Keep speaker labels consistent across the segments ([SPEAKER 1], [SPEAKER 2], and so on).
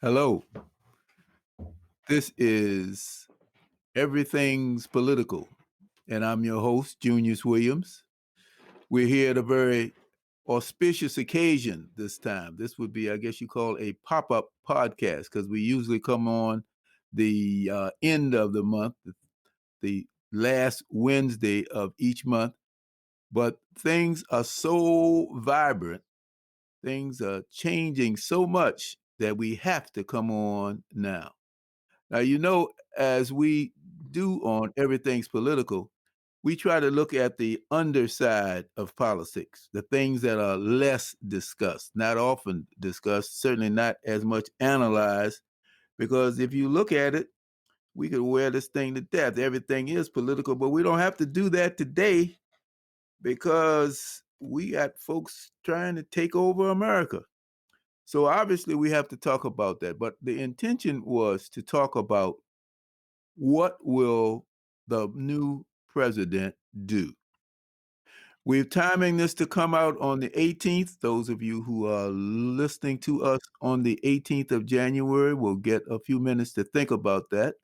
[SPEAKER 1] Hello. This is Everything's Political, and I'm your host, Junius Williams. We're here at a very auspicious occasion this time. This would be, I guess you call a pop up podcast because we usually come on the end of the month, the last Wednesday of each month. But things are so vibrant, things are changing so much that we have to come on now. Now, as we do on Everything's Political, we try to look at the underside of politics, the things that are less discussed, not often discussed, certainly not as much analyzed, because if you look at it, we could wear this thing to death. Everything is political, but we don't have to do that today because we got folks trying to take over America. So obviously we have to talk about that. But the intention was to talk about what will the new president do? We're timing this to come out on the 18th. Those of you who are listening to us on the 18th of January will get a few minutes to think about that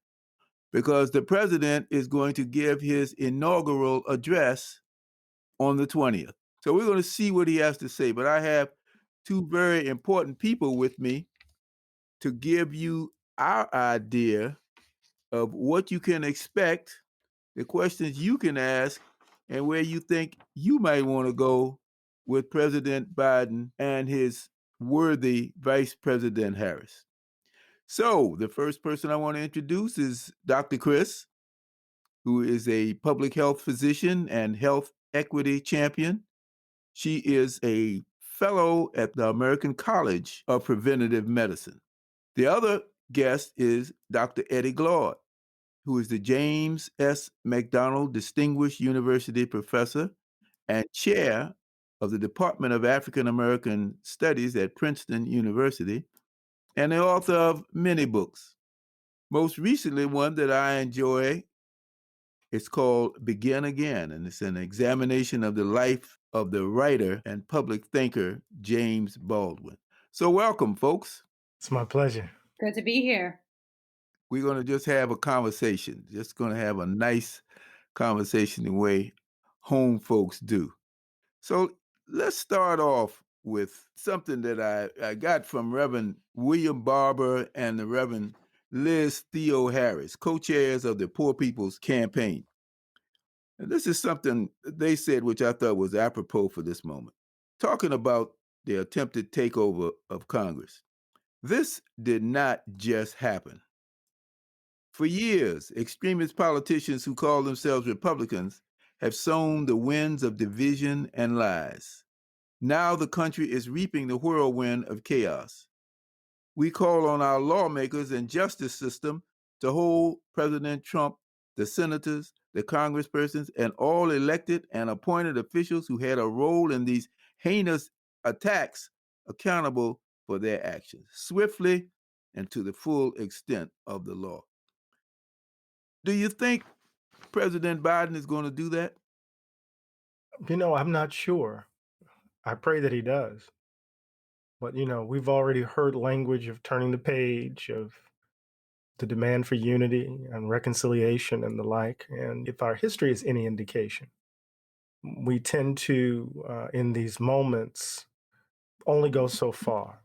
[SPEAKER 1] because the president is going to give his inaugural address on the 20th. So we're going to see what he has to say. But I have two very important people with me to give you our idea of what you can expect, the questions you can ask, and where you think you might want to go with President Biden and his worthy Vice President Harris. So, the first person I want to introduce is Dr. Chris, who is a public health physician and health equity champion. She is a fellow at the American College of Preventative Medicine. The other guest is Dr. Eddie Glaude, who is the James S. McDonald Distinguished University Professor and Chair of the Department of African American Studies at Princeton University, and the author of many books. Most recently, one that I enjoy is called Begin Again, and it's an examination of the life of the writer and public thinker James Baldwin. So, welcome, folks.
[SPEAKER 2] It's my pleasure.
[SPEAKER 3] Good to be here.
[SPEAKER 1] We're going to just have a conversation, just going to have a nice conversation the way home folks do. So let's start off with something that I got from Reverend William Barber and the Reverend Liz Theo Harris, co-chairs of the Poor People's Campaign. And this is something they said, which I thought was apropos for this moment, talking about the attempted takeover of Congress. This did not just happen. For years, extremist politicians who call themselves Republicans have sown the winds of division and lies. Now the country is reaping the whirlwind of chaos. We call on our lawmakers and justice system to hold President Trump, the senators, the congresspersons, and all elected and appointed officials who had a role in these heinous attacks accountable for their actions, swiftly and to the full extent of the law. Do you think President Biden is going to do that?
[SPEAKER 2] I'm not sure. I pray that he does. But, we've already heard language of turning the page, of the demand for unity and reconciliation and the like. And if our history is any indication, we tend to, in these moments, only go so far.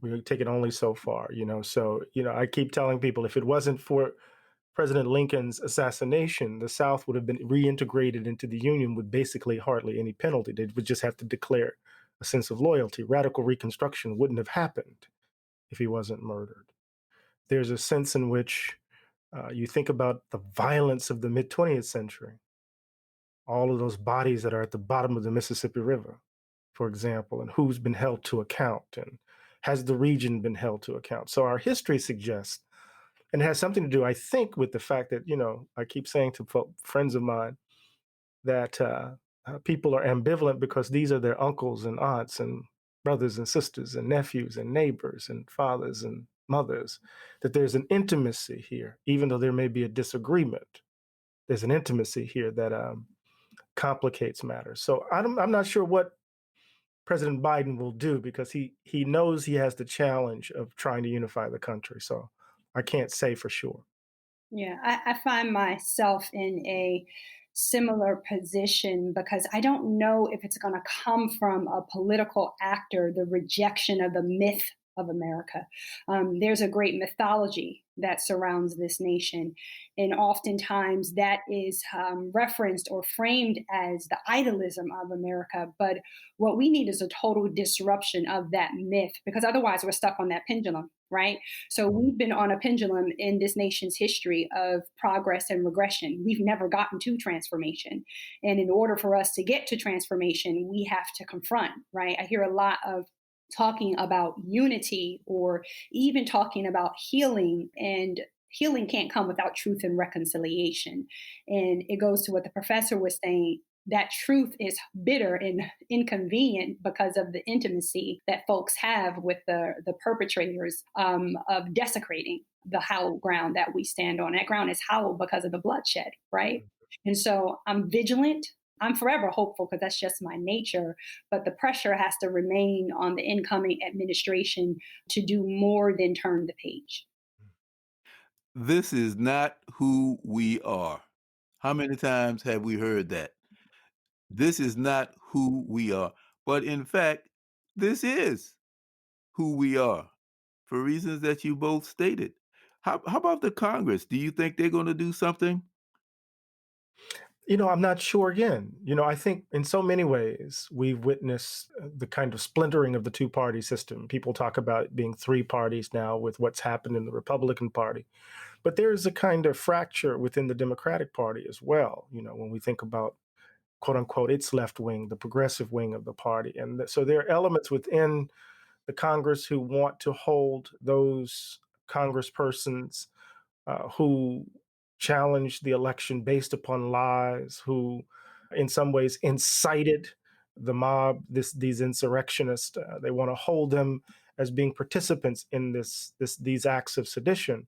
[SPEAKER 2] We take it only so far, So, I keep telling people if it wasn't for President Lincoln's assassination, the South would have been reintegrated into the Union with basically hardly any penalty. They would just have to declare a sense of loyalty. Radical Reconstruction wouldn't have happened if he wasn't murdered. There's a sense in which you think about the violence of the mid-20th century, all of those bodies that are at the bottom of the Mississippi River, for example, and who's been held to account, and has the region been held to account? So our history suggests, and it has something to do, I think, with the fact that, I keep saying to friends of mine that people are ambivalent because these are their uncles and aunts and brothers and sisters and nephews and neighbors and fathers and mothers, that there's an intimacy here, even though there may be a disagreement. There's an intimacy here that complicates matters. So I'm not sure what President Biden will do because he knows he has the challenge of trying to unify the country. So I can't say for sure.
[SPEAKER 3] Yeah, I find myself in a similar position because I don't know if it's going to come from a political actor, the rejection of the myth of America. There's a great mythology that surrounds this nation, and oftentimes that is referenced or framed as the idolism of America. But what we need is a total disruption of that myth because otherwise we're stuck on that pendulum, right? So we've been on a pendulum in this nation's history of progress and regression. We've never gotten to transformation. And in order for us to get to transformation, we have to confront, right? I hear a lot of talking about unity or even talking about healing, and healing can't come without truth and reconciliation. And it goes to what the professor was saying, that truth is bitter and inconvenient because of the intimacy that folks have with the perpetrators of desecrating the hallowed ground that we stand on. That ground is hallowed because of the bloodshed, right? And so I'm vigilant. I'm forever hopeful because that's just my nature. But the pressure has to remain on the incoming administration to do more than turn the page.
[SPEAKER 1] This is not who we are. How many times have we heard that? This is not who we are. But in fact, this is who we are for reasons that you both stated. How about the Congress? Do you think they're going to do something?
[SPEAKER 2] I'm not sure again. I think in so many ways we've witnessed the kind of splintering of the two-party system. People talk about it being three parties now with what's happened in the Republican Party. But there's a kind of fracture within the Democratic Party as well, when we think about quote unquote its left wing, the progressive wing of the party. And so there are elements within the Congress who want to hold those congresspersons who challenged the election based upon lies, who in some ways incited the mob, these insurrectionists. They want to hold them as being participants in these acts of sedition.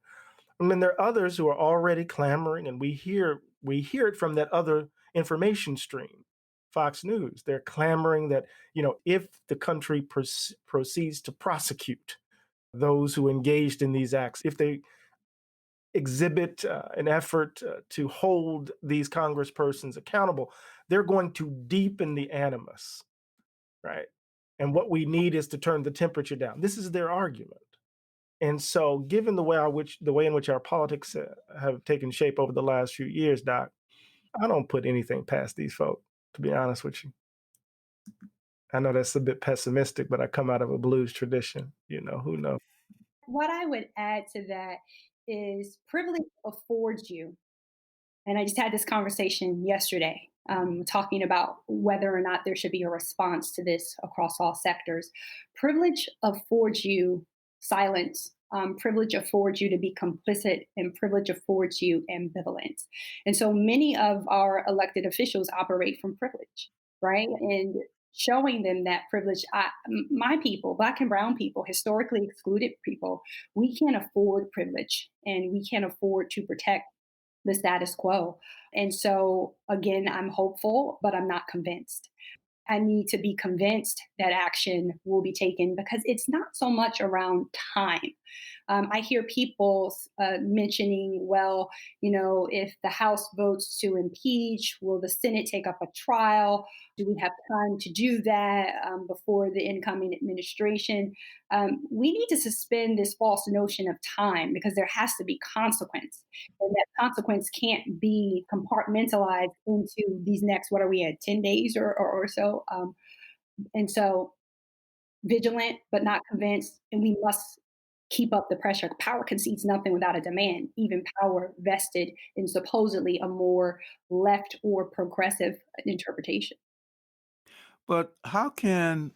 [SPEAKER 2] And then there are others who are already clamoring, and we hear it from that other information stream, Fox News. They're clamoring that if the country proceeds to prosecute those who engaged in these acts, if they exhibit an effort to hold these congresspersons accountable, they're going to deepen the animus, right? And what we need is to turn the temperature down. This is their argument. And so, given the way in which our politics have taken shape over the last few years, Doc, I don't put anything past these folk. To be honest with you, I know that's a bit pessimistic, but I come out of a blues tradition. Who knows?
[SPEAKER 3] What I would add to that is privilege affords you, and I just had this conversation yesterday, talking about whether or not there should be a response to this across all sectors. Privilege affords you silence. Privilege affords you to be complicit, and privilege affords you ambivalence. And so many of our elected officials operate from privilege, right? And showing them that privilege, my people, Black and Brown people, historically excluded people, we can't afford privilege and we can't afford to protect the status quo. And so, again, I'm hopeful, but I'm not convinced. I need to be convinced that action will be taken because it's not so much around time. I hear people mentioning, well, if the House votes to impeach, will the Senate take up a trial? Do we have time to do that before the incoming administration? We need to suspend this false notion of time because there has to be consequence. And that consequence can't be compartmentalized into these next, what are we at, 10 days or so? And so vigilant, but not convinced. And we must keep up the pressure. Power concedes nothing without a demand, even power vested in supposedly a more left or progressive interpretation.
[SPEAKER 1] But how can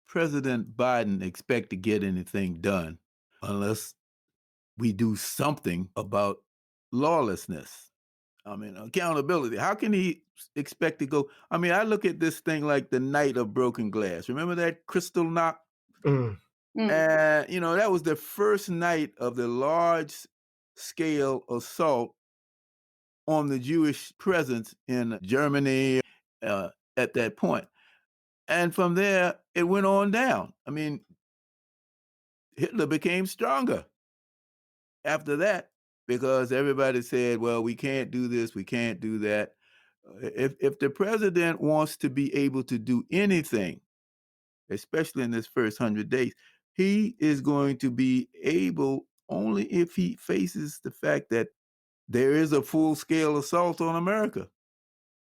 [SPEAKER 1] President Biden expect to get anything done unless we do something about lawlessness? I mean, accountability. How can he expect to go? I mean, I look at this thing like the night of broken glass. Remember that crystal knock?
[SPEAKER 2] Mm,
[SPEAKER 3] Mm.
[SPEAKER 1] And, that was the first night of the large scale assault on the Jewish presence in Germany at that point. And from there, it went on down. I mean, Hitler became stronger after that because everybody said, well, we can't do this, we can't do that. If the president wants to be able to do anything, especially in this first 100 days, he is going to be able only if he faces the fact that there is a full-scale assault on America,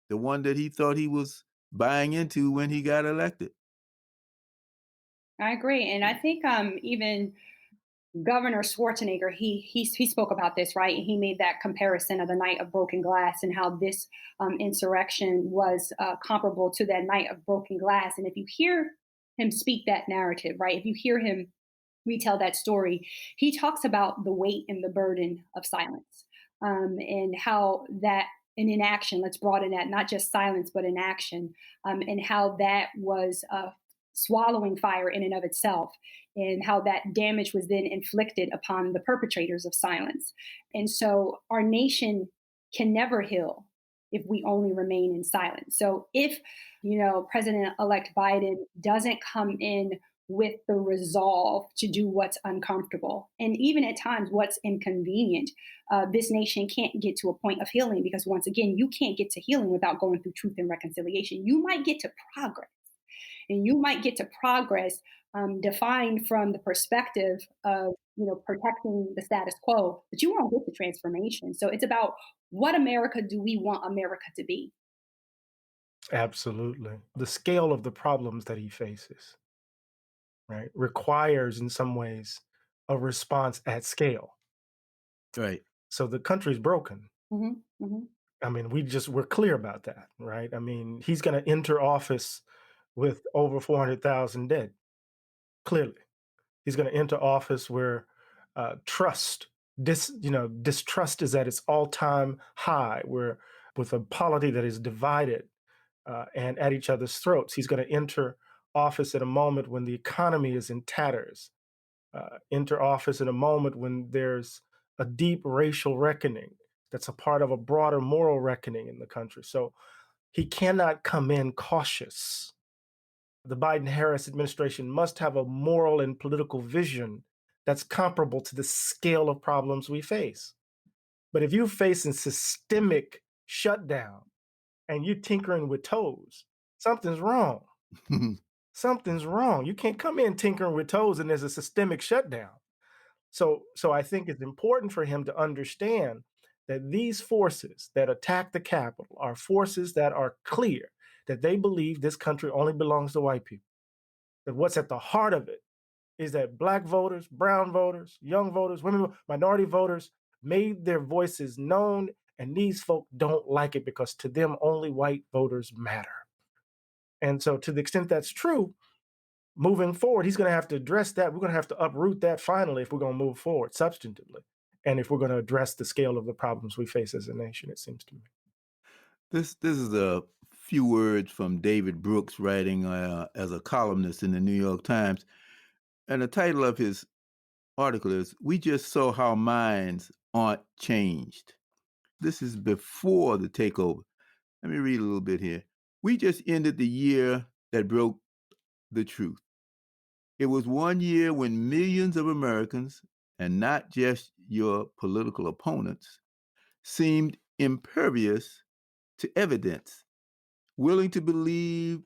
[SPEAKER 1] the one that he thought he was buying into when he got elected.
[SPEAKER 3] I agree, and I think even Governor Schwarzenegger, he spoke about this, right? He made that comparison of the night of broken glass and how this insurrection was comparable to that night of broken glass. And if you hear him speak that narrative, right? If you hear him retell that story, he talks about the weight and the burden of silence, and how that in inaction, let's broaden that, not just silence, but inaction, and how that was swallowing fire in and of itself, and how that damage was then inflicted upon the perpetrators of silence. And so our nation can never heal if we only remain in silence. So if, President-elect Biden doesn't come in with the resolve to do what's uncomfortable and even at times what's inconvenient, this nation can't get to a point of healing, because once again, you can't get to healing without going through truth and reconciliation. You might get to progress, and you might get to progress defined from the perspective of protecting the status quo, but you won't get to transformation. So it's about, what America do we want America to be?
[SPEAKER 2] Absolutely. The scale of the problems that he faces, right, requires in some ways a response at scale.
[SPEAKER 1] Right.
[SPEAKER 2] So the country's broken.
[SPEAKER 3] Hmm. Hmm.
[SPEAKER 2] I mean, we're clear about that, right? I mean, he's going to enter office with over 400,000 dead. Clearly, he's going to enter office where distrust is at its all-time high. Where with a polity that is divided and at each other's throats, he's going to enter office at a moment when the economy is in tatters. Enter office in a moment when there's a deep racial reckoning that's a part of a broader moral reckoning in the country. So he cannot come in cautious. The Biden-Harris administration must have a moral and political vision that's comparable to the scale of problems we face. But if you're facing systemic shutdown and you're tinkering with toes, something's wrong. Something's wrong. You can't come in tinkering with toes and there's a systemic shutdown. So I think it's important for him to understand that these forces that attack the Capitol are forces that are clear, that they believe this country only belongs to white people. That what's at the heart of it is that Black voters, brown voters, young voters, women, minority voters made their voices known, and these folk don't like it because to them only white voters matter. And so to the extent that's true, moving forward, he's going to have to address that. We're going to have to uproot that finally if we're going to move forward substantively, and if we're going to address the scale of the problems we face as a nation, it seems to me.
[SPEAKER 1] This is a few words from David Brooks, writing as a columnist in the New York Times. And the title of his article is, "We Just Saw How Minds Aren't Changed." This is before the takeover. Let me read a little bit here. "We just ended the year that broke the truth. It was one year when millions of Americans, and not just your political opponents, seemed impervious to evidence, willing to believe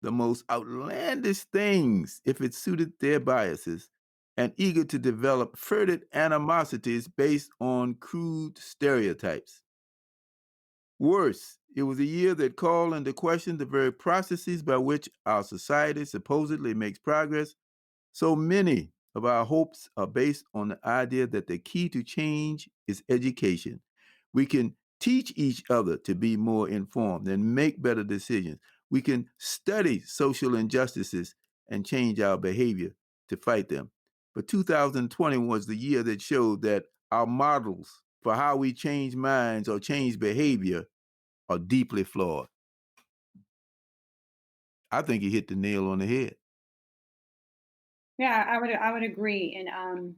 [SPEAKER 1] the most outlandish things if it suited their biases, and eager to develop furtive animosities based on crude stereotypes. Worse, it was a year that called into question the very processes by which our society supposedly makes progress. So many of our hopes are based on the idea that the key to change is education. We can teach each other to be more informed and make better decisions. We can study social injustices and change our behavior to fight them. But 2020 was the year that showed that our models for how we change minds or change behavior are deeply flawed." I think he hit the nail on the head.
[SPEAKER 3] Yeah, I would agree in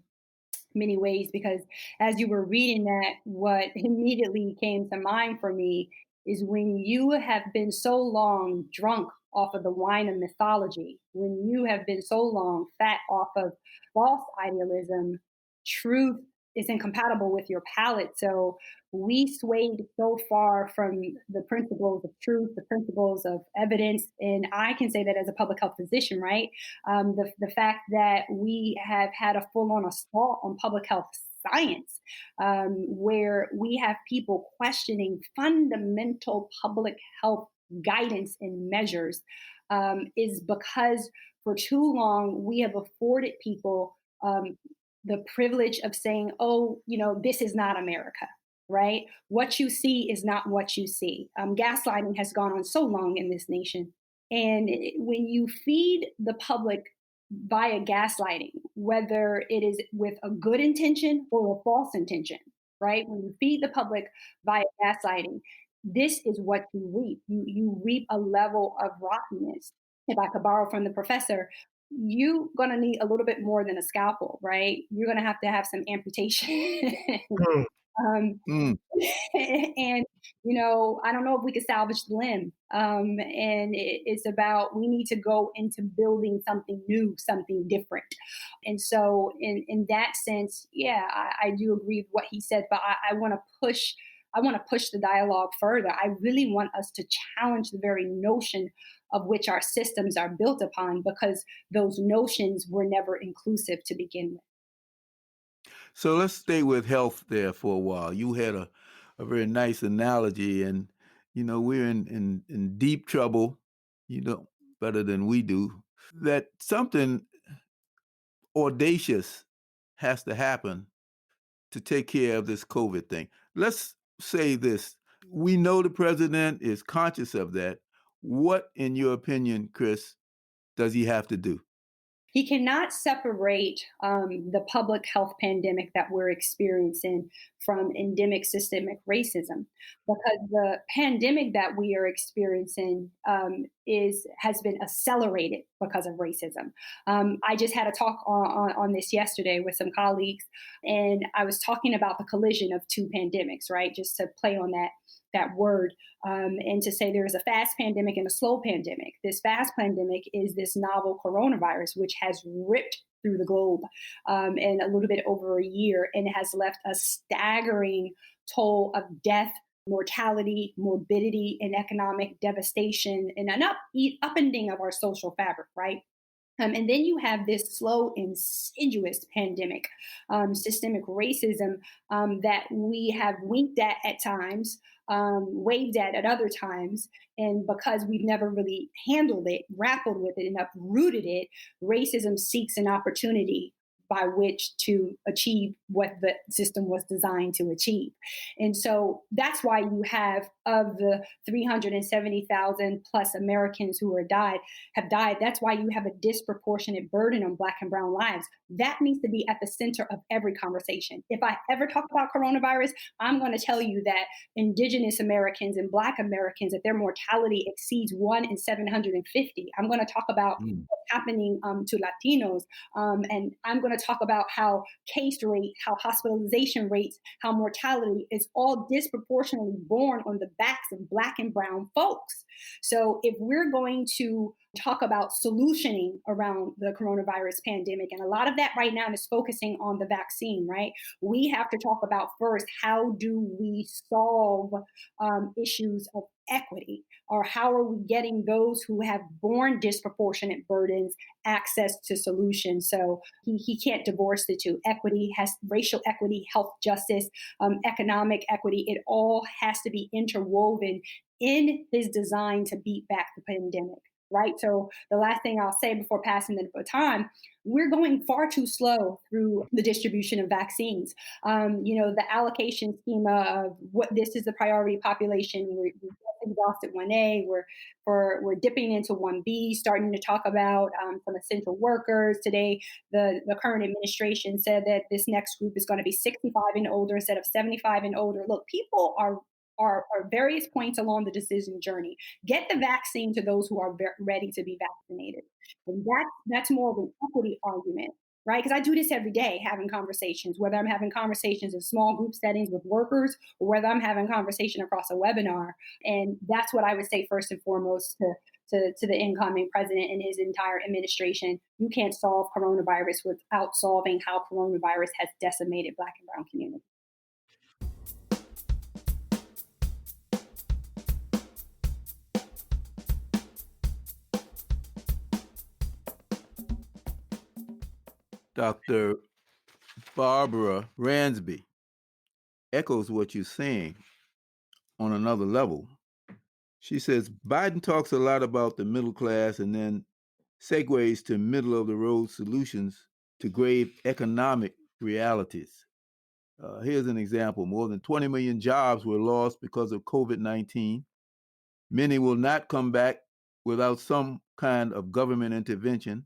[SPEAKER 3] many ways, because as you were reading that, what immediately came to mind for me is when you have been so long drunk off of the wine of mythology, when you have been so long fat off of false idealism, truth is incompatible with your palate. So we swayed so far from the principles of truth, the principles of evidence. And I can say that as a public health physician, right? The fact that we have had a full on assault on public health science, where we have people questioning fundamental public health guidance and measures, is because for too long we have afforded people the privilege of saying, oh, this is not America, right? What you see is not what you see. Gaslighting has gone on so long in this nation. And when you feed the public via gaslighting, whether it is with a good intention or a false intention, right? When you feed the public via gaslighting, this is what you reap. You reap a level of rottenness. If I could borrow from the professor, you're going to need a little bit more than a scalpel, right? You're going to have some amputation.
[SPEAKER 2] Mm.
[SPEAKER 3] um,
[SPEAKER 1] Mm.
[SPEAKER 3] and I don't know if we could salvage the limb. And it's about, we need to go into building something new, something different. And so in that sense, yeah, I do agree with what he said, but I want to push. I want to push the dialogue further. I really want us to challenge the very notion of which our systems are built upon, because those notions were never inclusive to begin with.
[SPEAKER 1] So let's stay with health there for a while. You had a very nice analogy, and we're in deep trouble, better than we do. That something audacious has to happen to take care of this COVID thing. Let's say this. We know the president is conscious of that. What, in your opinion, Chris, does he have to do?
[SPEAKER 3] He cannot separate the public health pandemic that we're experiencing from endemic systemic racism, because the pandemic that we are experiencing has been accelerated because of racism. I just had a talk on this yesterday with some colleagues, and I was talking about the collision of two pandemics, right? Just to play on that word, and to say there is a fast pandemic and a slow pandemic. This fast pandemic is this novel coronavirus, which has ripped through the globe in a little bit over a year, and it has left a staggering toll of death, mortality, morbidity, and economic devastation, and an upending of our social fabric, right? And then you have this slow, insidious pandemic, systemic racism, that we have winked at times, waved at other times. And because we've never really handled it, grappled with it, and uprooted it, racism seeks an opportunity by which to achieve what the system was designed to achieve. And so that's why you have, of the 370,000 plus Americans who have died, that's why you have a disproportionate burden on Black and Brown lives. That needs to be at the center of every conversation. If I ever talk about coronavirus, I'm going to tell you that Indigenous Americans and Black Americans, that their mortality exceeds 1 in 750. I'm going to talk about what's happening to Latinos, and I'm going to talk about how case rate, how hospitalization rates, how mortality is all disproportionately borne on the backs of Black and Brown folks. So if we're going to talk about solutioning around the coronavirus pandemic, and a lot of that right now is focusing on the vaccine, right? We have to talk about first, how do we solve issues of equity, or how are we getting those who have borne disproportionate burdens access to solutions? So he can't divorce the two. Equity has racial equity, health justice, economic equity. It all has to be interwoven in his design to beat back the pandemic. Right. So the last thing I'll say before passing the baton, we're going far too slow through the distribution of vaccines. The allocation schema of what this is the priority population. We've exhausted 1A. We're dipping into 1B, starting to talk about some essential workers. Today, the current administration said that this next group is going to be 65 and older instead of 75 and older. Look, people are various points along the decision journey. Get the vaccine to those who are ready to be vaccinated. And that's more of an equity argument, right? Because I do this every day, having conversations, whether I'm having conversations in small group settings with workers, or whether I'm having conversation across a webinar. And that's what I would say first and foremost to the incoming president and his entire administration. You can't solve coronavirus without solving how coronavirus has decimated Black and brown communities.
[SPEAKER 1] Dr. Barbara Ransby echoes what you're saying on another level. She says Biden talks a lot about the middle class and then segues to middle of the road solutions to grave economic realities. Here's an example. More than 20 million jobs were lost because of COVID-19. Many will not come back without some kind of government intervention.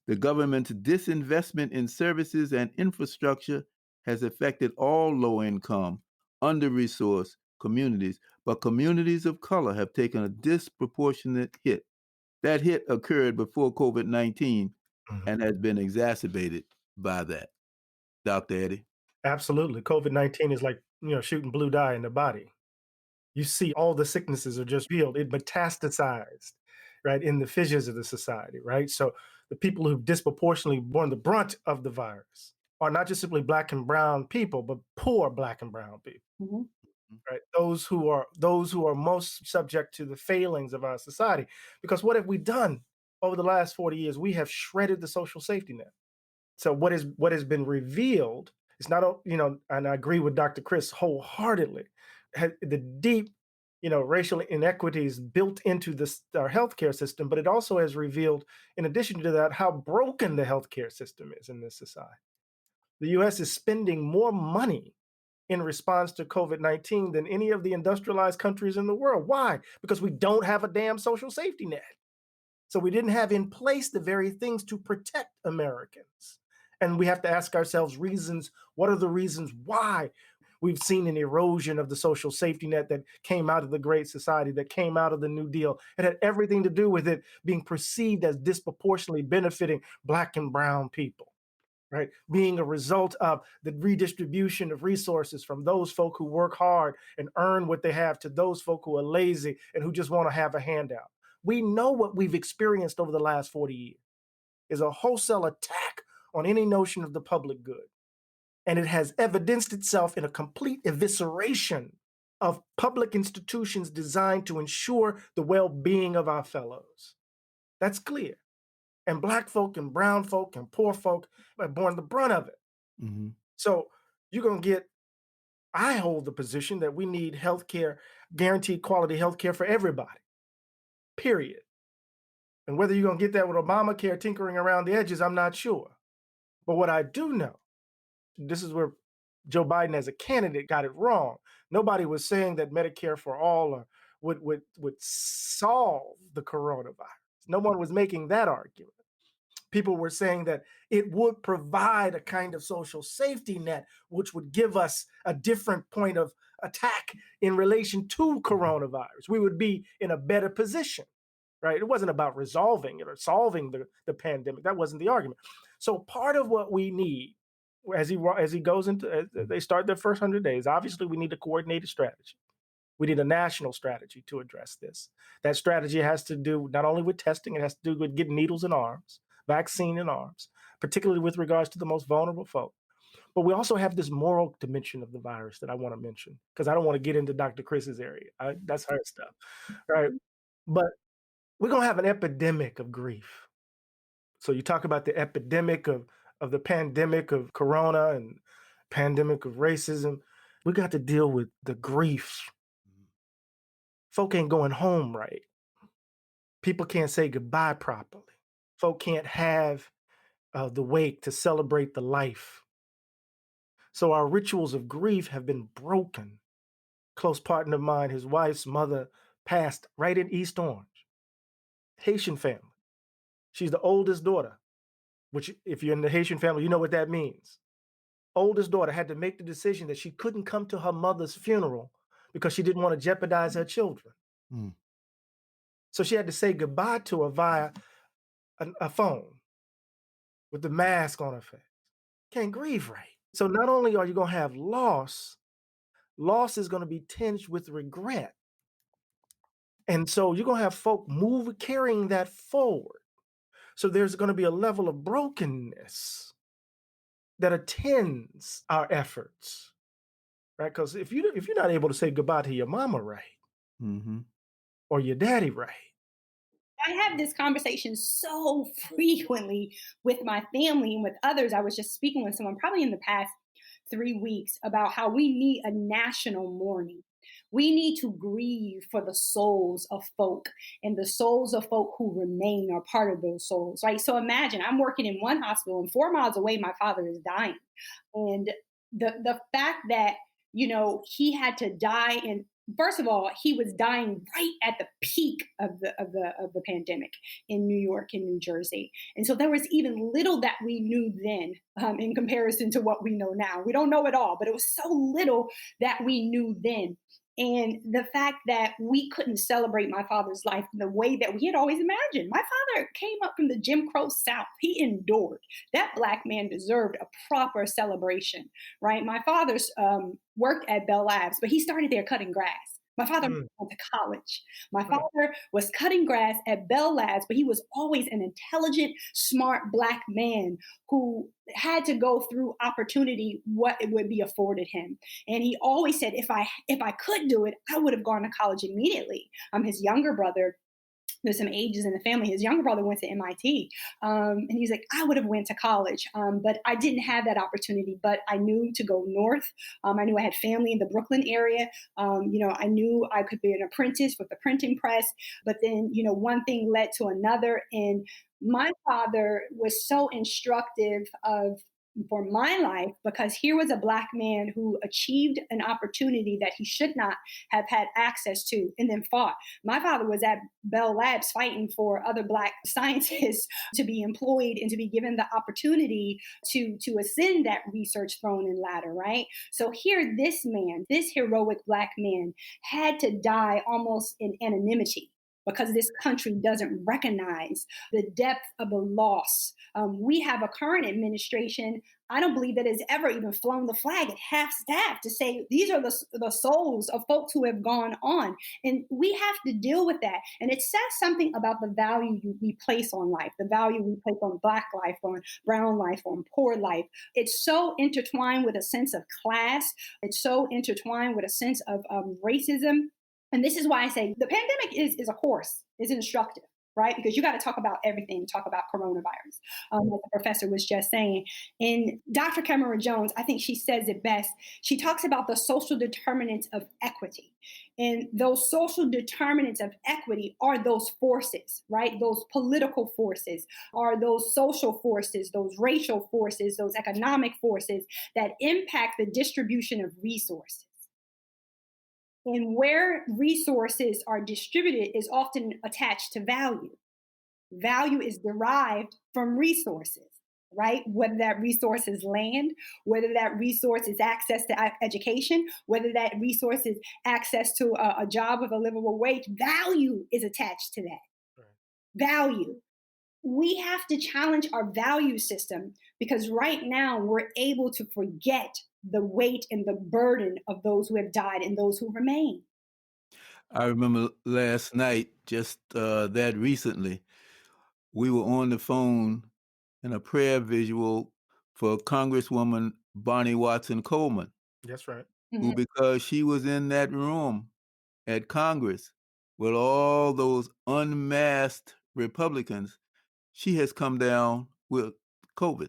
[SPEAKER 1] The government's disinvestment in services and infrastructure has affected all low-income, under-resourced communities, but communities of color have taken a disproportionate hit. That hit occurred before COVID-19 and has been exacerbated by that. Dr. Eddie?
[SPEAKER 2] Absolutely. COVID-19 is like, shooting blue dye in the body. You see all the sicknesses are just revealed. It metastasized, right, in the fissures of the society, right? So the people who've disproportionately borne the brunt of the virus are not just simply Black and brown people, but poor Black and brown people,
[SPEAKER 3] Mm-hmm.
[SPEAKER 2] right? Those who are most subject to the failings of our society. Because what have we done over the last 40 years? We have shredded the social safety net. So what has been revealed is not, and I agree with Dr. Chris wholeheartedly, the deep, racial inequities built into our healthcare system, but it also has revealed, in addition to that, how broken the healthcare system is in this society. The U.S. is spending more money in response to COVID-19 than any of the industrialized countries in the world. Why? Because we don't have a damn social safety net. So we didn't have in place the very things to protect Americans. And we have to ask ourselves what are the reasons why we've seen an erosion of the social safety net that came out of the Great Society, that came out of the New Deal? It had everything to do with it being perceived as disproportionately benefiting Black and brown people, right? Being a result of the redistribution of resources from those folk who work hard and earn what they have to those folk who are lazy and who just want to have a handout. We know what we've experienced over the last 40 years is a wholesale attack on any notion of the public good. And it has evidenced itself in a complete evisceration of public institutions designed to ensure the well-being of our fellows. That's clear. And Black folk and brown folk and poor folk have borne the brunt of it.
[SPEAKER 1] Mm-hmm.
[SPEAKER 2] So I hold the position that we need healthcare, guaranteed quality healthcare for everybody, period. And whether you're going to get that with Obamacare tinkering around the edges, I'm not sure. But what I do know, this is where Joe Biden as a candidate got it wrong. Nobody was saying that Medicare for all would solve the coronavirus. No one was making that argument. People were saying that it would provide a kind of social safety net, which would give us a different point of attack in relation to coronavirus. We would be in a better position, right? It wasn't about resolving it or solving the pandemic. That wasn't the argument. So part of what we need as he goes into, they start their first 100 days, obviously we need a coordinated strategy. We need a national strategy to address this. That strategy has to do not only with testing, it has to do with getting needles in arms, vaccine in arms, particularly with regards to the most vulnerable folk. But we also have this moral dimension of the virus that I want to mention, because I don't want to get into Dr. Chris's area. That's her stuff, right? But we're going to have an epidemic of grief. So you talk about the epidemic of the pandemic of corona and pandemic of racism. We got to deal with the grief. Folk ain't going home right. People can't say goodbye properly. Folk can't have the wake to celebrate the life. So our rituals of grief have been broken. Close partner of mine, his wife's mother passed right in East Orange. Haitian family. She's the oldest daughter, which if you're in the Haitian family, you know what that means. Oldest daughter had to make the decision that she couldn't come to her mother's funeral because she didn't want to jeopardize her children.
[SPEAKER 1] Mm.
[SPEAKER 2] So she had to say goodbye to her via a phone with the mask on her face. Can't grieve right. So not only are you going to have loss is going to be tinged with regret. And so you're going to have folk carrying that forward. So there's going to be a level of brokenness that attends our efforts, right? Because if you're not able to say goodbye to your mama right,
[SPEAKER 1] Mm-hmm.
[SPEAKER 2] or your daddy right,
[SPEAKER 3] I have this conversation so frequently with my family and with others. I was just speaking with someone probably in the past 3 weeks about how we need a national mourning. We need to grieve for the souls of folk, and the souls of folk who remain are part of those souls, right? So imagine I'm working in one hospital and 4 miles away, my father is dying. And the fact that, he had to die, and first of all, he was dying right at the peak of the pandemic in New York and New Jersey. And so there was even little that we knew then, in comparison to what we know now. We don't know it all, but it was so little that we knew then. And the fact that we couldn't celebrate my father's life the way that we had always imagined. My father came up from the Jim Crow South. He endured. That Black man deserved a proper celebration, right? My father's worked at Bell Labs, but he started there cutting grass. My father went to college. My father was cutting grass at Bell Labs, but he was always an intelligent, smart Black man who had to go through opportunity what it would be afforded him. And he always said, if I could do it, I would have gone to college immediately. His younger brother, there's some ages in the family. His younger brother went to MIT, and he's like, I would have went to college, but I didn't have that opportunity. But I knew to go north. I knew I had family in the Brooklyn area. I knew I could be an apprentice with the printing press. But then, one thing led to another, and my father was so instructive of for my life, because here was a Black man who achieved an opportunity that he should not have had access to, and then fought. My father was at Bell Labs fighting for other Black scientists to be employed and to be given the opportunity to ascend that research throne and ladder, right? So here, this man, this heroic Black man, had to die almost in anonymity because this country doesn't recognize the depth of the loss. We have a current administration, I don't believe that has ever even flown the flag at half staff to say these are the souls of folks who have gone on. And we have to deal with that. And it says something about the value we place on life, the value we place on Black life, on brown life, on poor life. It's so intertwined with a sense of class. It's so intertwined with a sense of racism. And this is why I say the pandemic is a course, is instructive, right? Because you got to talk about everything, talk about coronavirus, as the professor was just saying. And Dr. Cameron Jones, I think she says it best. She talks about the social determinants of equity. And those social determinants of equity are those forces, right? Those political forces, are those social forces, those racial forces, those economic forces that impact the distribution of resources. And where resources are distributed is often attached to value. Value is derived from resources, right? Whether that resource is land, whether that resource is access to education, whether that resource is access to a job with a livable wage, value is attached to that. Right. Value. We have to challenge our value system because right now we're able to forget the weight and the burden of those who have died and those who remain.
[SPEAKER 1] I remember last night, just that recently, we were on the phone in a prayer visual for Congresswoman Bonnie Watson Coleman.
[SPEAKER 2] That's right.
[SPEAKER 1] Who, because she was in that room at Congress with all those unmasked Republicans, she has come down with COVID.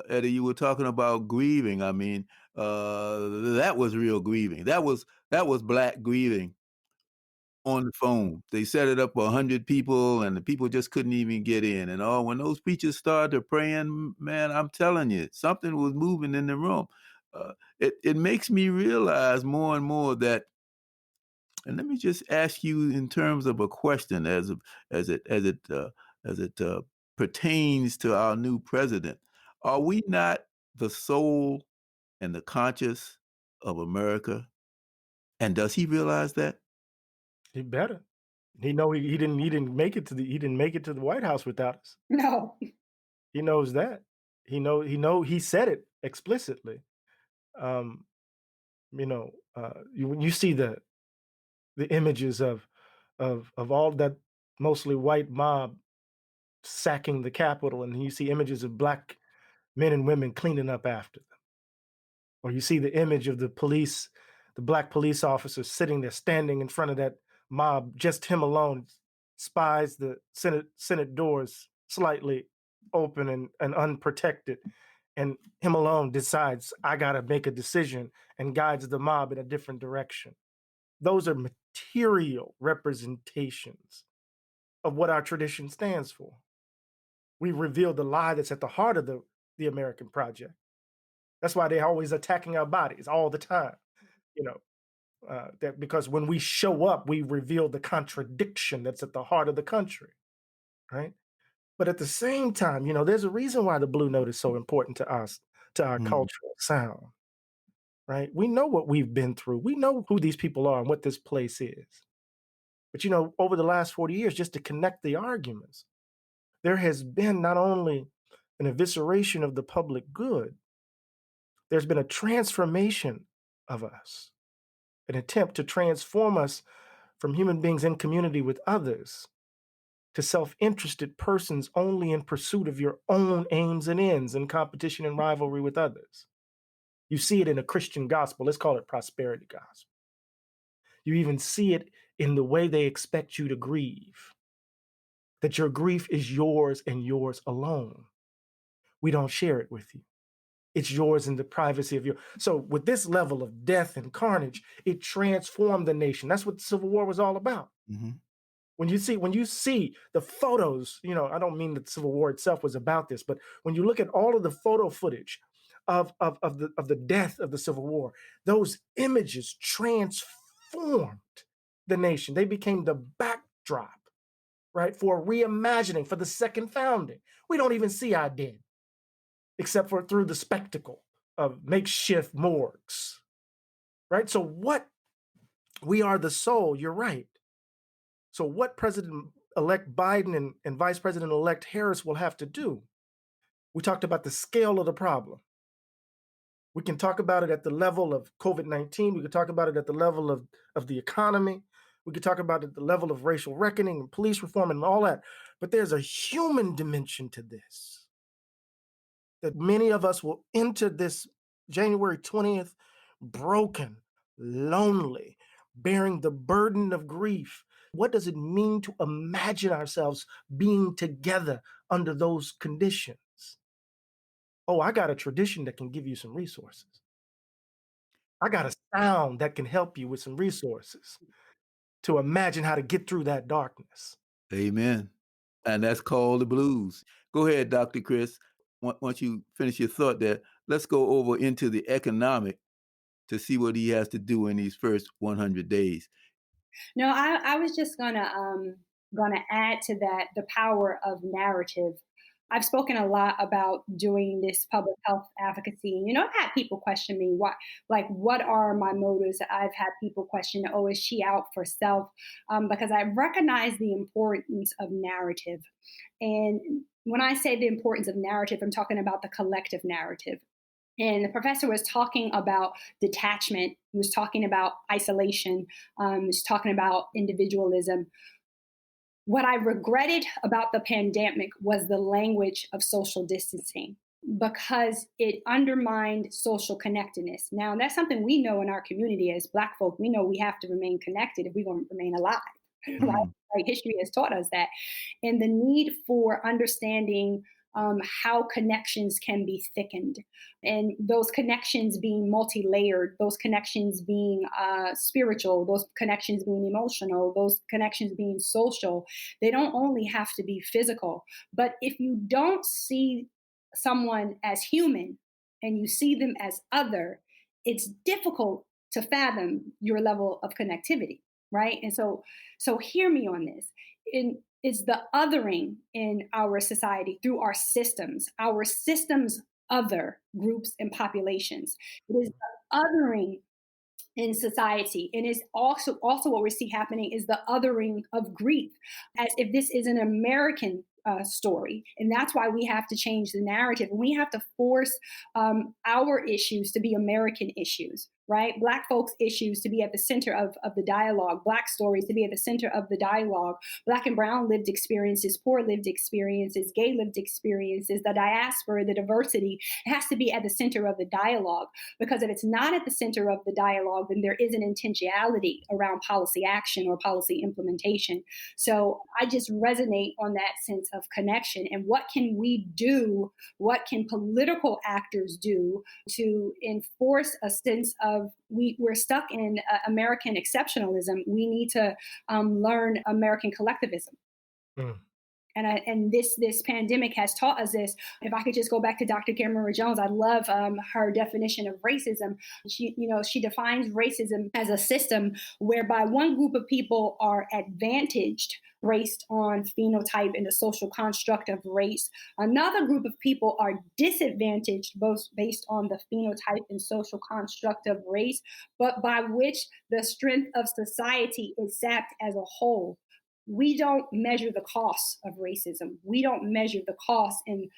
[SPEAKER 1] Eddie, you were talking about grieving. I mean, that was real grieving. That was Black grieving on the phone. They set it up for 100 people, and the people just couldn't even get in. And when those preachers started praying, man, I'm telling you, something was moving in the room. It makes me realize more and more that. And let me just ask you in terms of a question, as it pertains to our new president. Are we not the soul and the conscience of America? And does he realize that?
[SPEAKER 2] He better. He know he didn't make it to the White House without us.
[SPEAKER 3] No.
[SPEAKER 2] He knows that. He said it explicitly. When you see the images of of all that mostly white mob sacking the Capitol, and you see images of black men and women cleaning up after them. Or you see the image of the police, the black police officer sitting there, standing in front of that mob, just him alone, spies the Senate doors slightly open and unprotected. And him alone decides, I got to make a decision, and guides the mob in a different direction. Those are material representations of what our tradition stands for. We reveal the lie that's at the heart of the American project. That's why they're always attacking our bodies all the time, you know, that because when we show up, we reveal the contradiction that's at the heart of the country, right? But at the same time, there's a reason why the Blue Note is so important to us, to our cultural sound, right? We know what we've been through. We know who these people are and what this place is. But, over the last 40 years, just to connect the arguments, there has been not only an evisceration of the public good, there's been a transformation of us, an attempt to transform us from human beings in community with others to self-interested persons only in pursuit of your own aims and ends, in competition and rivalry with others. You see it in a Christian gospel. Let's call it prosperity gospel. You even see it in the way they expect you to grieve, that your grief is yours and yours alone. We don't share it with you. It's yours in the privacy of your. So with this level of death and carnage, it transformed the nation. That's what the Civil War was all about. When you see the photos, I don't mean that the Civil War itself was about this, but when you look at all of the photo footage of the death of the Civil War, those images transformed the nation. They became the backdrop, right, for reimagining, for the second founding. We don't even see our dead, except for through the spectacle of makeshift morgues, right? So we are the soul, you're right. So what President-elect Biden and Vice President-elect Harris will have to do, we talked about the scale of the problem. We can talk about it at the level of COVID-19. We can talk about it at the level of the economy. We could talk about it at the level of racial reckoning and police reform and all that. But there's a human dimension to this, that many of us will enter this January 20th broken, lonely, bearing the burden of grief. What does it mean to imagine ourselves being together under those conditions? Oh, I got a tradition that can give you some resources. I got a sound that can help you with some resources to imagine how to get through that darkness.
[SPEAKER 1] Amen. And that's called the blues. Go ahead, Dr. Chris. Once you finish your thought there, let's go over into the economic to see what he has to do in these first 100 days.
[SPEAKER 3] No, I was just gonna add to that the power of narrative. I've spoken a lot about doing this public health advocacy. I've had people question me, what are my motives? I've had people question, oh, is she out for self? Because I recognize the importance of narrative. And when I say the importance of narrative, I'm talking about the collective narrative. And the professor was talking about detachment. He was talking about isolation. He was talking about individualism. What I regretted about the pandemic was the language of social distancing, because it undermined social connectedness. Now, that's something we know in our community as Black folk. We know we have to remain connected if we're going to remain alive, right? Like history has taught us that. And the need for understanding how connections can be thickened, and those connections being multi-layered, those connections being spiritual, those connections being emotional, those connections being social. They don't only have to be physical, but if you don't see someone as human and you see them as other, it's difficult to fathom your level of connectivity, right? And so hear me on this. It's the othering in our society through our systems other groups and populations. It is the othering in society, and it's also what we see happening is the othering of grief, as if this is an American story. And that's why we have to change the narrative, and we have to force our issues to be American issues, right? Black folks' issues to be at the center of the dialogue, Black stories to be at the center of the dialogue, Black and brown lived experiences, poor lived experiences, gay lived experiences, the diaspora, the diversity. It has to be at the center of the dialogue, because if it's not at the center of the dialogue, then there is an intentionality around policy action or policy implementation. So I just resonate on that sense of connection. And what can we do? What can political actors do to enforce a sense of we're stuck in American exceptionalism? We need to learn American collectivism.
[SPEAKER 2] Mm.
[SPEAKER 3] And this pandemic has taught us this. If I could just go back to Dr. Cameron Jones, I love her definition of racism. She defines racism as a system whereby one group of people are advantaged based on phenotype and the social construct of race. Another group of people are disadvantaged both based on the phenotype and social construct of race, but by which the strength of society is sapped as a whole. We don't measure the cost of racism. We don't measure the cost in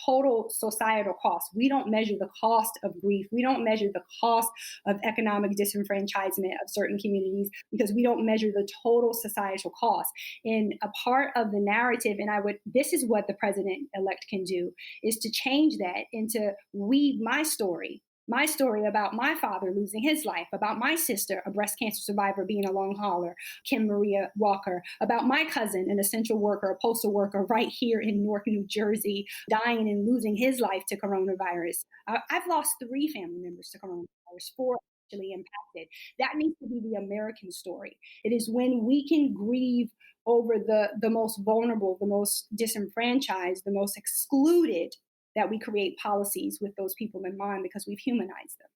[SPEAKER 3] total societal cost. We don't measure the cost of grief. We don't measure the cost of economic disenfranchisement of certain communities, because we don't measure the total societal cost. And a part of the narrative, this is what the president-elect can do, is to change that into weave my story about my father losing his life, about my sister, a breast cancer survivor, being a long hauler, Kim Maria Walker, about my cousin, an essential worker, a postal worker right here in Newark, New Jersey, dying and losing his life to coronavirus. I've lost 3 family members to coronavirus, 4 actually impacted. That needs to be the American story. It is when we can grieve over the most vulnerable, the most disenfranchised, the most excluded, that we create policies with those people in mind, because we've humanized them.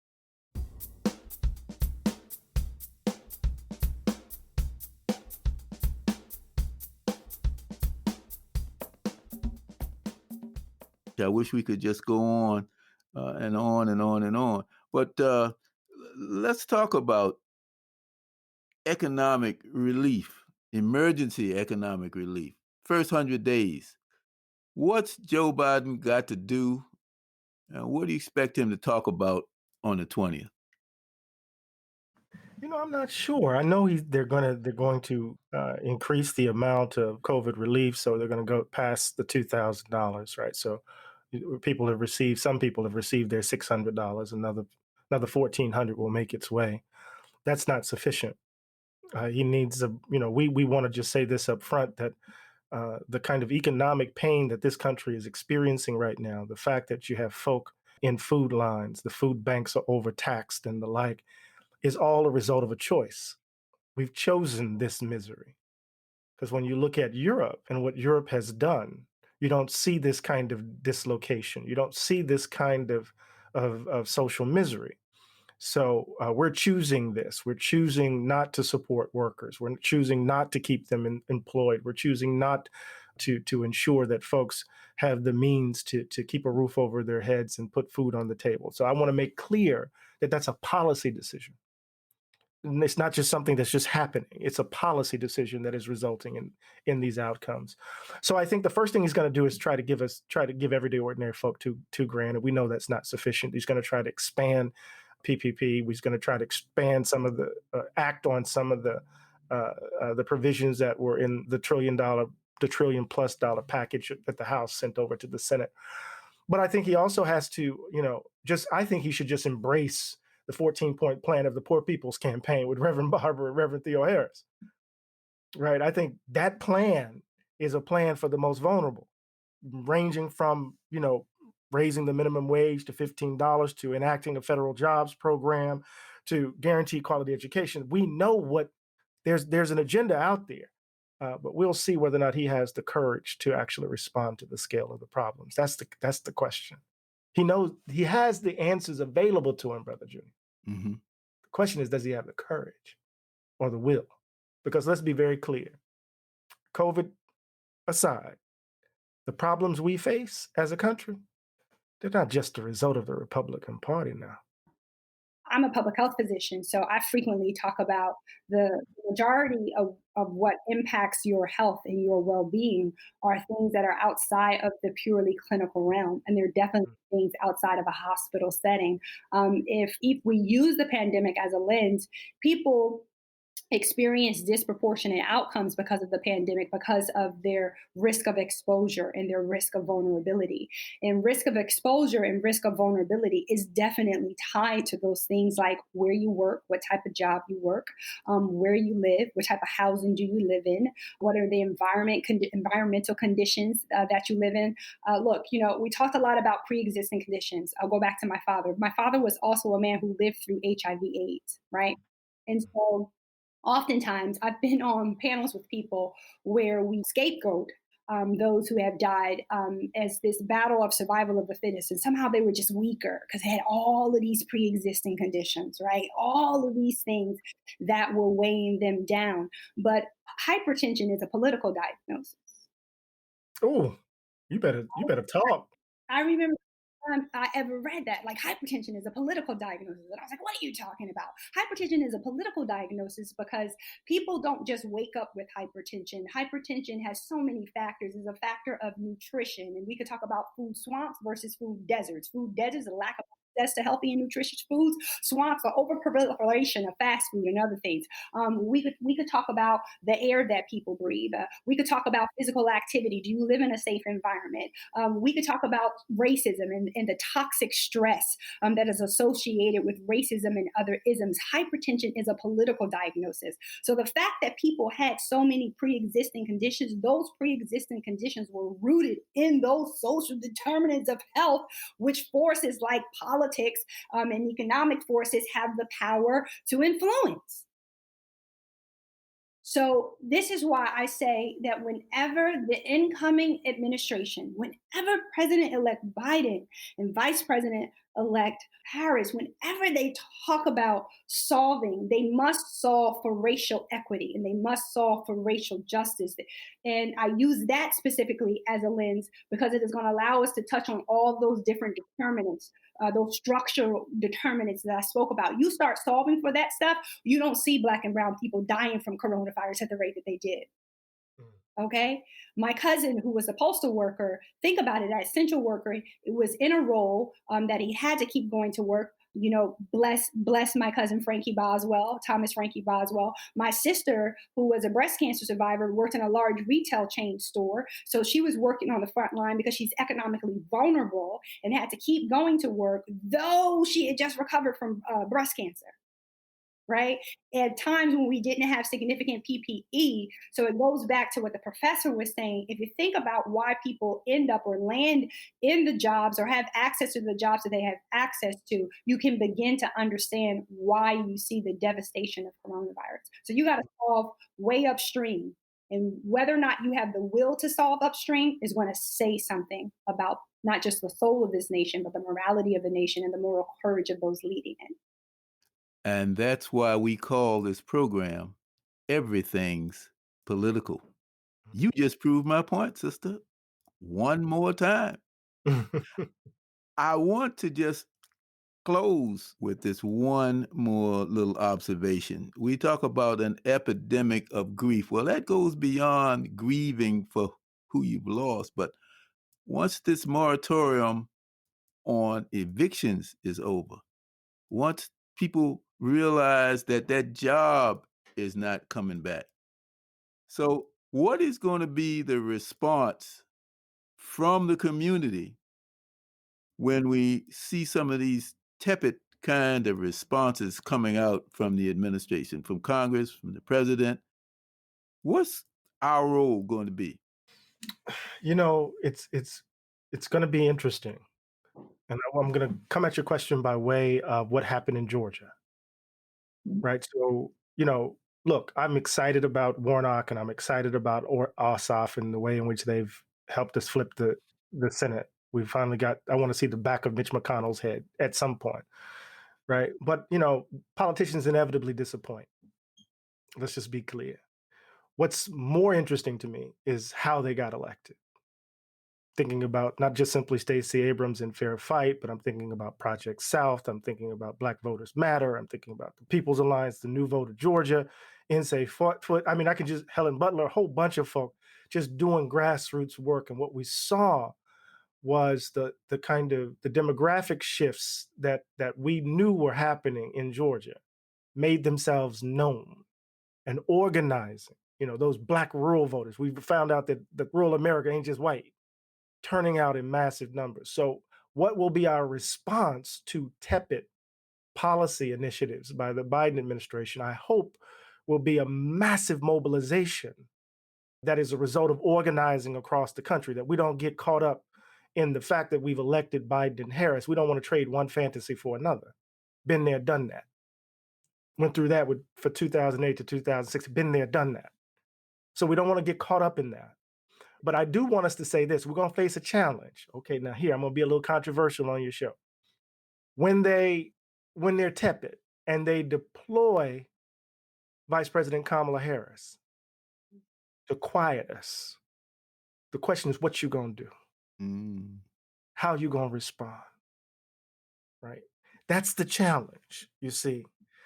[SPEAKER 1] I wish we could just go on and on and on and on. But let's talk about economic relief, emergency economic relief. First 100 days. What's Joe Biden got to do? What do you expect him to talk about on the 20th?
[SPEAKER 2] I'm not sure. I know they're going to increase the amount of COVID relief, so they're going to go past the $2,000, right? So some people have received their $600. Another $1,400 will make its way. That's not sufficient. He needs we want to just say this up front, that the kind of economic pain that this country is experiencing right now, the fact that you have folk in food lines, the food banks are overtaxed and the like, is all a result of a choice. We've chosen this misery. Because when you look at Europe and what Europe has done, you don't see this kind of dislocation. You don't see this kind of social misery. So we're choosing this. We're choosing not to support workers. We're choosing not to keep them employed. We're choosing not to ensure that folks have the means to keep a roof over their heads and put food on the table. So I want to make clear that that's a policy decision. And it's not just something that's just happening. It's a policy decision that is resulting in these outcomes. So I think the first thing he's going to do is try to give everyday ordinary folk $2,000. And we know that's not sufficient. He's going to try to expand PPP. He's going to try to expand some of the act on some of the provisions that were in the $1 trillion plus dollar package that the House sent over to the Senate. But I think he also has to, I think he should just embrace the 14-point plan of the Poor People's Campaign with Reverend Barber and Reverend Theo Harris, right? I think that plan is a plan for the most vulnerable, ranging from, raising the minimum wage to $15, to enacting a federal jobs program, to guarantee quality education. We know there's an agenda out there, but we'll see whether or not he has the courage to actually respond to the scale of the problems. That's the question. He knows he has the answers available to him, Brother Junior.
[SPEAKER 1] Mm-hmm.
[SPEAKER 2] The question is, does he have the courage or the will? Because let's be very clear. COVID aside, the problems we face as a country, they're not just the result of the Republican Party now.
[SPEAKER 3] I'm a public health physician, so I frequently talk about the majority of what impacts your health and your well being are things that are outside of the purely clinical realm. And they're definitely things outside of a hospital setting. If we use the pandemic as a lens, people experience disproportionate outcomes because of the pandemic, because of their risk of exposure and their risk of vulnerability. And risk of exposure and risk of vulnerability is definitely tied to those things like where you work, what type of job you work, where you live, what type of housing do you live in, what are the environmental conditions that you live in. Look, we talked a lot about pre-existing conditions. I'll go back to my father. My father was also a man who lived through HIV/AIDS, right? And so oftentimes I've been on panels with people where we scapegoat those who have died as this battle of survival of the fittest. And somehow they were just weaker because they had all of these pre existing conditions, right? All of these things that were weighing them down. But hypertension is a political diagnosis.
[SPEAKER 2] Oh, you better talk.
[SPEAKER 3] I remember the first time I ever read that, like hypertension is a political diagnosis. And I was like, what are you talking about? Hypertension is a political diagnosis because people don't just wake up with hypertension. Hypertension has so many factors. It's a factor of nutrition. And we could talk about food swamps versus food deserts. Food deserts, a lack of access to healthy and nutritious foods. Swamps are overproliferation of fast food and other things. We could talk about the air that people breathe. We could talk about physical activity. Do you live in a safe environment? We could talk about racism and the toxic stress that is associated with racism and other isms. Hypertension is a political diagnosis. So the fact that people had so many pre-existing conditions, those pre-existing conditions were rooted in those social determinants of health, which forces like politics and economic forces have the power to influence. So, this is why I say that whenever the incoming administration, whenever President elect Biden and Vice President elect Harris, whenever they talk about solving, they must solve for racial equity and they must solve for racial justice. And I use that specifically as a lens because it is going to allow us to touch on all those different determinants, those structural determinants that I spoke about. You start solving for that stuff, you don't see Black and brown people dying from coronavirus at the rate that they did.
[SPEAKER 2] Mm.
[SPEAKER 3] Okay. My cousin, who was a postal worker, think about it, that essential worker, it was in a role that he had to keep going to work. Bless my cousin Frankie Boswell, Thomas Frankie Boswell. My sister, who was a breast cancer survivor, worked in a large retail chain store. So she was working on the front line because she's economically vulnerable and had to keep going to work, though she had just recovered from breast cancer, right? At times when we didn't have significant PPE. So it goes back to what the professor was saying. If you think about why people end up or land in the jobs or have access to the jobs that they have access to, you can begin to understand why you see the devastation of coronavirus. So you got to solve way upstream. And whether or not you have the will to solve upstream is going to say something about not just the soul of this nation, but the morality of the nation and the moral courage of those leading it.
[SPEAKER 1] And that's why we call this program Everything's Political. You just proved my point, sister. One more time. I want to just close with this one more little observation. We talk about an epidemic of grief. Well, that goes beyond grieving for who you've lost. But once this moratorium on evictions is over, once people realize that that job is not coming back. So, what is going to be the response from the community when we see some of these tepid kind of responses coming out from the administration, from Congress, from the president? What's our role going to be?
[SPEAKER 2] It's going to be interesting, and I'm going to come at your question by way of what happened in Georgia, right? So, look, I'm excited about Warnock, and I'm excited about Ossoff and the way in which they've helped us flip the Senate. We finally got. I want to see the back of Mitch McConnell's head at some point, right? But politicians inevitably disappoint. Let's just be clear. What's more interesting to me is how they got elected. thinking about not just simply Stacey Abrams and Fair Fight, but I'm thinking about Project South. I'm thinking about Black Voters Matter. I'm thinking about the People's Alliance, the New Vote of Georgia, NSA Foot. I mean, I can just Helen Butler, a whole bunch of folk just doing grassroots work. And what we saw was the kind of the demographic shifts that we knew were happening in Georgia made themselves known and organizing. You know, those Black rural voters. We found out that rural America ain't just white, turning out in massive numbers. So, what will be our response to tepid policy initiatives by the Biden administration? I hope will be a massive mobilization that is a result of organizing across the country, that we don't get caught up in the fact that we've elected Biden and Harris. We don't want to trade one fantasy for another. Been there, done that. Went through that for 2008 to 2006. Been there, done that. So we don't want to get caught up in that. But I do want us to say this. We're going to face a challenge. Okay, now here, I'm going to be a little controversial on your show. When they're tepid and they deploy Vice President Kamala Harris to quiet us, the question is, what you going to do? How you going to respond? Right? That's the challenge, you see.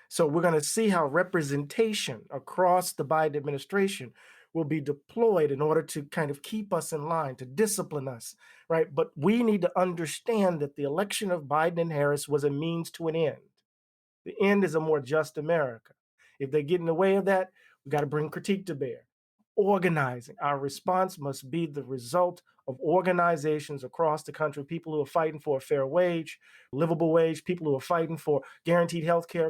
[SPEAKER 2] So we're going to see how representation across the Biden administration will be deployed in order to kind of keep us in line, to discipline us, right? But we need to understand that the election of Biden and Harris was a means to an end. The end is a more just America. If they get in the way of that, we got to bring critique to bear. Organizing. Our response must be the result of organizations across the country, people who are fighting for a fair wage, livable wage, people who are fighting for guaranteed health care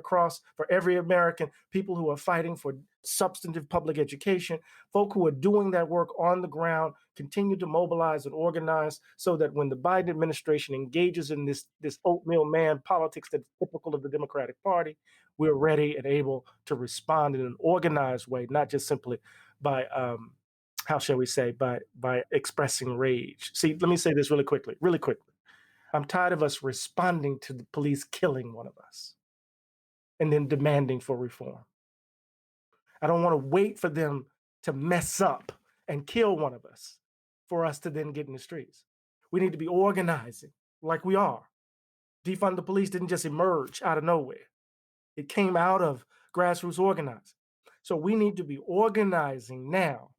[SPEAKER 2] for every American, people who are fighting for substantive public education, folk who are doing that work on the ground, continue to mobilize and organize so that when the Biden administration engages in this oatmeal man politics that's typical of the Democratic Party, we're ready and able to respond in an organized way, not just simply by how shall we say, by expressing rage. See, let me say this really quickly. I'm tired of us responding to the police killing one of us and then demanding for reform. I don't want to wait for them to mess up and kill one of us for us to then get in the streets. We need to be organizing like we are. Defund the police didn't just emerge out of nowhere. It came out of grassroots organizing. So we need to be organizing now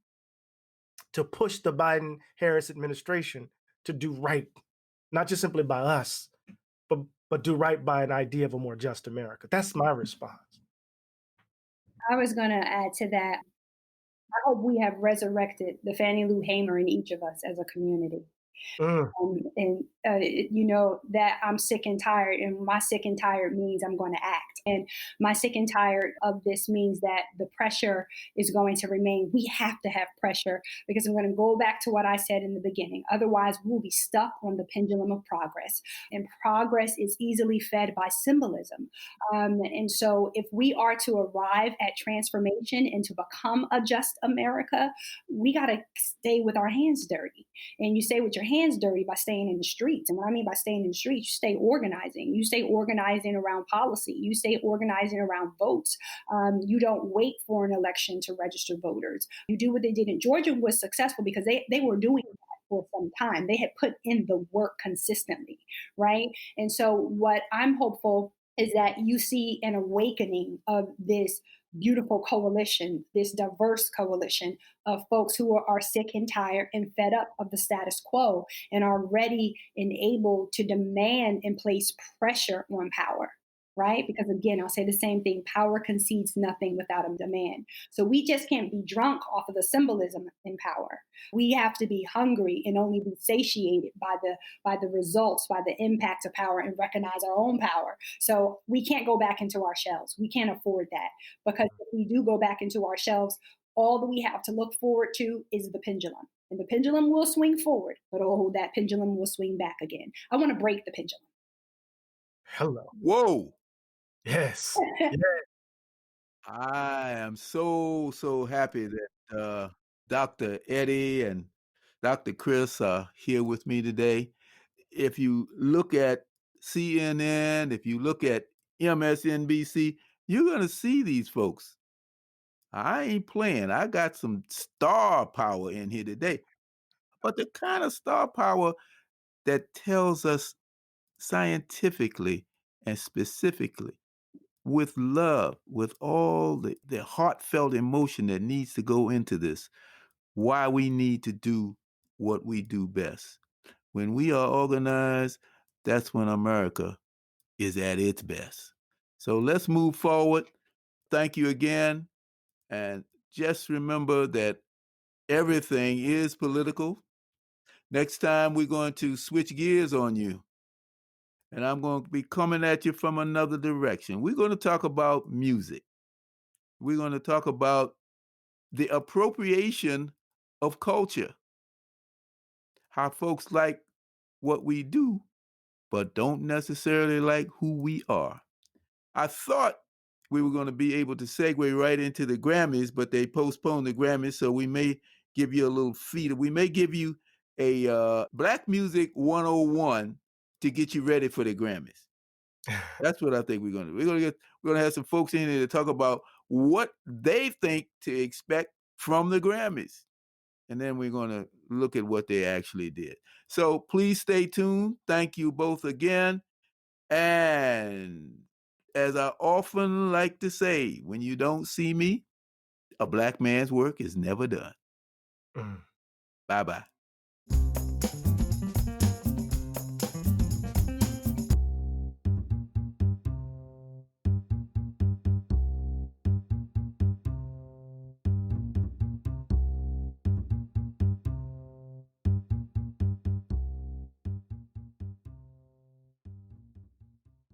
[SPEAKER 2] to push the Biden-Harris administration to do right, not just simply by us, but do right by an idea of a more just America. That's my response.
[SPEAKER 3] I was going to add to that. I hope we have resurrected the Fannie Lou Hamer in each of us as a community. You know that I'm sick and tired, and my sick and tired means I'm going to act, and my sick and tired of this means that the pressure is going to remain. We have to have pressure, because I'm going to go back to what I said in the beginning. Otherwise, we'll be stuck on the pendulum of progress, and progress is easily fed by symbolism. And so if we are to arrive at transformation and to become a just America, we got to stay with our hands dirty. And you stay with your hands dirty by staying in the streets. And what I mean by staying in the streets, you stay organizing. You stay organizing around policy. You stay organizing around votes. You don't wait for an election to register voters. You do what they did in Georgia was successful because they were doing that for some time. They had put in the work consistently, right? And so what I'm hopeful is that you see an awakening of this beautiful coalition, this diverse coalition of folks who are sick and tired and fed up of the status quo and are ready and able to demand and place pressure on power. Right? Because again, I'll say the same thing, power concedes nothing without a demand. So we just can't be drunk off of the symbolism in power. We have to be hungry and only be satiated by the results, by the impact of power, and recognize our own power. So we can't go back into our shells. We can't afford that, because if we do go back into our shells, all that we have to look forward to is the pendulum. And the pendulum will swing forward, but oh, that pendulum will swing back again. I want to break the pendulum.
[SPEAKER 2] Hello.
[SPEAKER 1] Whoa.
[SPEAKER 2] Yes. Yes.
[SPEAKER 1] I am so happy that Dr. Eddie and Dr. Chris are here with me today. If you look at CNN, if you look at MSNBC, you're going to see these folks. I ain't playing. I got some star power in here today. but the kind of star power that tells us scientifically and specifically with love, with all the heartfelt emotion that needs to go into this, why we need to do what we do best. When we are organized, that's when America is at its best. So let's move forward. Thank you again. And just remember that everything is political. Next time, we're going to switch gears on you. And I'm going to be coming at you from another direction. We're going to talk about music. We're going to talk about the appropriation of culture, how folks like what we do, but don't necessarily like who we are. I thought we were going to be able to segue right into the Grammys, but they postponed the Grammys, so we may give you a little feed. We may give you a Black Music 101 to get you ready for the Grammys. That's what I think we're going to do. We're going to have some folks in here to talk about what they think to expect from the Grammys. And then we're going to look at what they actually did. So please stay tuned. Thank you both again. And as I often like to say, when you don't see me, a Black man's work is never done. Bye-bye.